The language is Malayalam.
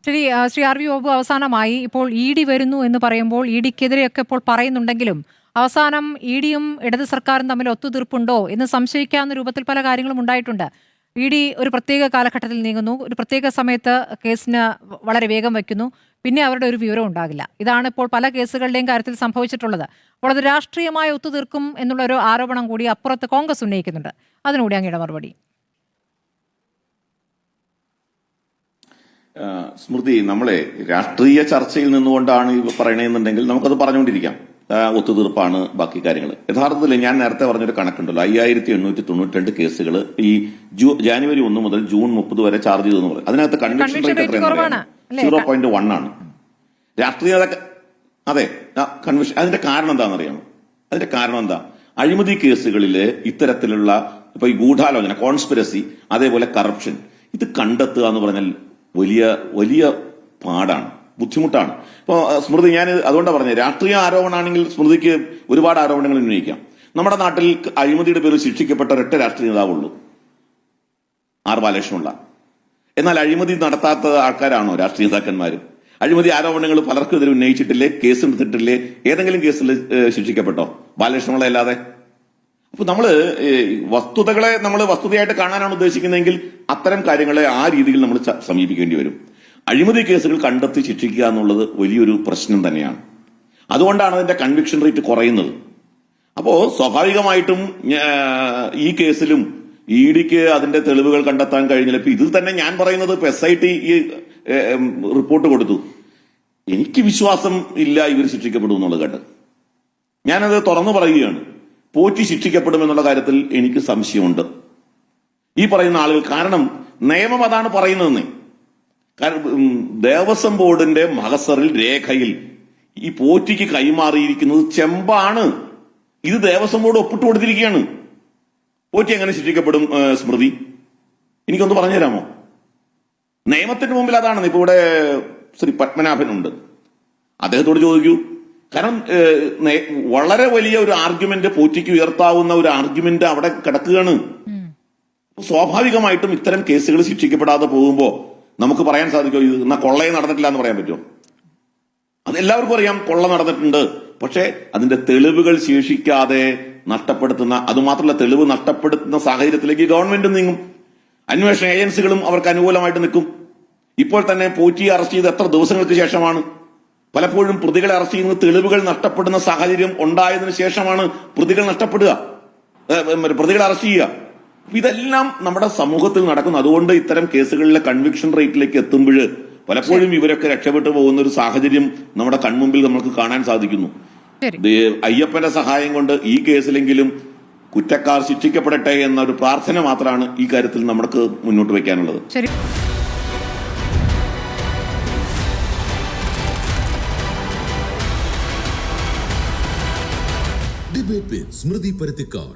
ശരി, ശ്രീ ആർ വി ബാബു, അവസാനമായി ഇപ്പോൾ ഇ ഡി വരുന്നു എന്ന് പറയുമ്പോൾ ഇ ഡിക്കെതിരെയൊക്കെ ഇപ്പോൾ പറയുന്നുണ്ടെങ്കിലും അവസാനം ഇ ഡിയും ഇടത് സർക്കാരും തമ്മിൽ ഒത്തുതീർപ്പുണ്ടോ എന്ന് സംശയിക്കാവുന്ന രൂപത്തിൽ പല കാര്യങ്ങളും ഉണ്ടായിട്ടുണ്ട്. ഇ ഡി ഒരു പ്രത്യേക കാലഘട്ടത്തിൽ നീങ്ങുന്നു, ഒരു പ്രത്യേക സമയത്ത് കേസിന് വളരെ വേഗം വയ്ക്കുന്നു, പിന്നെ അവരുടെ ഒരു വിവരം ഉണ്ടാകില്ല. ഇതാണ് ഇപ്പോൾ പല കേസുകളുടെയും കാര്യത്തിൽ സംഭവിച്ചിട്ടുള്ളത്. അപ്പോൾ അത് രാഷ്ട്രീയമായി ഒത്തുതീർക്കും എന്നുള്ള ഒരു ആരോപണം കൂടി അപ്പുറത്ത് കോൺഗ്രസ് ഉന്നയിക്കുന്നുണ്ട്. അതിനുകൂടി അങ്ങയുടെ മറുപടി. സ്മൃതി, നമ്മളെ രാഷ്ട്രീയ ചർച്ചയിൽ നിന്നുകൊണ്ടാണ് ഈ പറയണമെന്നുണ്ടെങ്കിൽ നമുക്കത് പറഞ്ഞുകൊണ്ടിരിക്കാം. ഒത്തുതീർപ്പാണ് ബാക്കി കാര്യങ്ങൾ. യഥാർത്ഥത്തിൽ ഞാൻ നേരത്തെ പറഞ്ഞൊരു കണക്കുണ്ടല്ലോ, 5892 കേസുകൾ ഈ ജാനുവരി 1 മുതൽ ജൂൺ 30 വരെ ചാർജ് ചെയ്തെന്ന് പറയും. അതിനകത്ത് കൺവിക്ഷൻ റേറ്റ് എത്രയാണ്? 0.1 ആണ്. രാഷ്ട്രീയ അതെ, കൺവിക്ഷൻ. അതിന്റെ കാരണം എന്താണെന്നറിയാമോ? അതിന്റെ കാരണം എന്താ? അഴിമതി കേസുകളിൽ ഇത്തരത്തിലുള്ള ഇപ്പൊ ഈ ഗൂഢാലോചന, കോൺസ്പിരസി, അതേപോലെ കറപ്ഷൻ, ഇത് കണ്ടെത്തുക എന്ന് പറഞ്ഞാൽ വലിയ വലിയ പാടാണ്, ബുദ്ധിമുട്ടാണ്. ഇപ്പൊ സ്മൃതി, ഞാൻ അതുകൊണ്ടാണ് പറഞ്ഞത്, രാഷ്ട്രീയ ആരോപണമാണെങ്കിൽ സ്മൃതിക്ക് ഒരുപാട് ആരോപണങ്ങൾ ഉന്നയിക്കാം. നമ്മുടെ നാട്ടിൽ അഴിമതിയുടെ പേരിൽ ശിക്ഷിക്കപ്പെട്ട ഒരൊറ്റ രാഷ്ട്രീയ നേതാവുള്ളൂ, ആർ ബാലകൃഷ്ണപിള്ള. എന്നാൽ അഴിമതി നടത്താത്ത ആൾക്കാരാണോ രാഷ്ട്രീയ നേതാക്കന്മാരും? അഴിമതി ആരോപണങ്ങൾ പലർക്കും എതിരെ ഉന്നയിച്ചിട്ടില്ലേ? കേസ് എടുത്തിട്ടില്ലേ? ഏതെങ്കിലും കേസിൽ ശിക്ഷിക്കപ്പെട്ടോ ബാലകൃഷ്ണപിള്ള അല്ലാതെ? അപ്പൊ നമ്മള് വസ്തുതകളെ നമ്മൾ വസ്തുതയായിട്ട് കാണാനാണ് ഉദ്ദേശിക്കുന്നതെങ്കിൽ അത്തരം കാര്യങ്ങളെ ആ രീതിയിൽ നമ്മൾ സമീപിക്കേണ്ടി വരും. അഴിമതി കേസുകൾ കണ്ടെത്തി ശിക്ഷിക്കുക എന്നുള്ളത് വലിയൊരു പ്രശ്നം തന്നെയാണ്. അതുകൊണ്ടാണ് അതിന്റെ കൺവിക്ഷൻ റേറ്റ് കുറയുന്നത്. അപ്പോ സ്വാഭാവികമായിട്ടും ഈ കേസിലും ഇ ഡിക്ക് അതിന്റെ തെളിവുകൾ കണ്ടെത്താൻ കഴിഞ്ഞില്ല. ഇപ്പൊ ഇതിൽ തന്നെ ഞാൻ പറയുന്നത്, ഇപ്പൊ SIT ഈ റിപ്പോർട്ട് കൊടുത്തു, എനിക്ക് വിശ്വാസം ഇല്ല ഇവർ ശിക്ഷിക്കപ്പെടും എന്നുള്ളത് കേട്ട്. ഞാനത് തുറന്നു പറയുകയാണ്. പോറ്റി ശിക്ഷിക്കപ്പെടുമെന്നുള്ള കാര്യത്തിൽ എനിക്ക് സംശയമുണ്ട്, ഈ പറയുന്ന ആളുകൾ. കാരണം നിയമം അതാണ് പറയുന്നതെന്ന്. കാരണം ദേവസ്വം ബോർഡിന്റെ മഹസറിൽ രേഖയിൽ ഈ പോറ്റിക്ക് കൈമാറിയിരിക്കുന്നത് ചെമ്പാണ്. ഇത് ദേവസ്വം ബോർഡ് ഒപ്പിട്ട് കൊടുത്തിരിക്കുകയാണ്. പോറ്റി എങ്ങനെ ശിക്ഷിക്കപ്പെടും സ്മൃതി? എനിക്കൊന്ന് പറഞ്ഞുതരാമോ? നിയമത്തിന് മുമ്പിൽ അതാണ്. ഇപ്പൊ ഇവിടെ ശ്രീ പത്മനാഭനുണ്ട്, അദ്ദേഹത്തോട് ചോദിക്കൂ. കാരണം വളരെ വലിയ ഒരു ആർഗ്യുമെന്റ്, പോറ്റിക്ക് ഉയർത്താവുന്ന ഒരു ആർഗ്യുമെന്റ് അവിടെ കിടക്കുകയാണ്. സ്വാഭാവികമായിട്ടും ഇത്തരം കേസുകൾ ശിക്ഷിക്കപ്പെടാതെ പോകുമ്പോ നമുക്ക് പറയാൻ സാധിക്കുമോ ഇത് കൊള്ളയെ നടന്നിട്ടില്ല എന്ന് പറയാൻ പറ്റുമോ? അതെല്ലാവർക്കും അറിയാം, കൊള്ള നടന്നിട്ടുണ്ട്. പക്ഷെ അതിന്റെ തെളിവുകൾ ശേഷിക്കാതെ നഷ്ടപ്പെടുത്തുന്ന, അതുമാത്രമല്ല തെളിവ് നഷ്ടപ്പെടുത്തുന്ന സാഹചര്യത്തിലേക്ക് ഗവൺമെന്റ് നീങ്ങും, അന്വേഷണ ഏജൻസികളും അവർക്ക് അനുകൂലമായിട്ട് നിൽക്കും. ഇപ്പോൾ തന്നെ പോറ്റിയെ അറസ്റ്റ് ചെയ്ത് എത്ര ദിവസങ്ങൾക്ക് ശേഷമാണ്? പലപ്പോഴും പ്രതികളെ അറസ്റ്റ് ചെയ്യുന്നത് തെളിവുകൾ നഷ്ടപ്പെടുന്ന സാഹചര്യം ഉണ്ടായതിനു ശേഷമാണ് പ്രതികളെ അറസ്റ്റ് ചെയ്യുക. ഇതെല്ലാം നമ്മുടെ സമൂഹത്തിൽ നടക്കുന്നു. അതുകൊണ്ട് ഇത്തരം കേസുകളിലെ കൺവിക്ഷൻ റേറ്റിലേക്ക് എത്തുമ്പോൾ പലപ്പോഴും ഇവരൊക്കെ രക്ഷപ്പെട്ടു പോകുന്ന ഒരു സാഹചര്യം നമ്മുടെ കൺമുമ്പിൽ നമുക്ക് കാണാൻ സാധിക്കുന്നു. അയ്യപ്പന്റെ സഹായം കൊണ്ട് ഈ കേസിലെങ്കിലും കുറ്റക്കാർ ശിക്ഷിക്കപ്പെടട്ടെ എന്നൊരു പ്രാർത്ഥന മാത്രമാണ് ഈ കാര്യത്തിൽ നമുക്ക് മുന്നോട്ട് വയ്ക്കാനുള്ളത്. Debate with Smriti Parithikkad.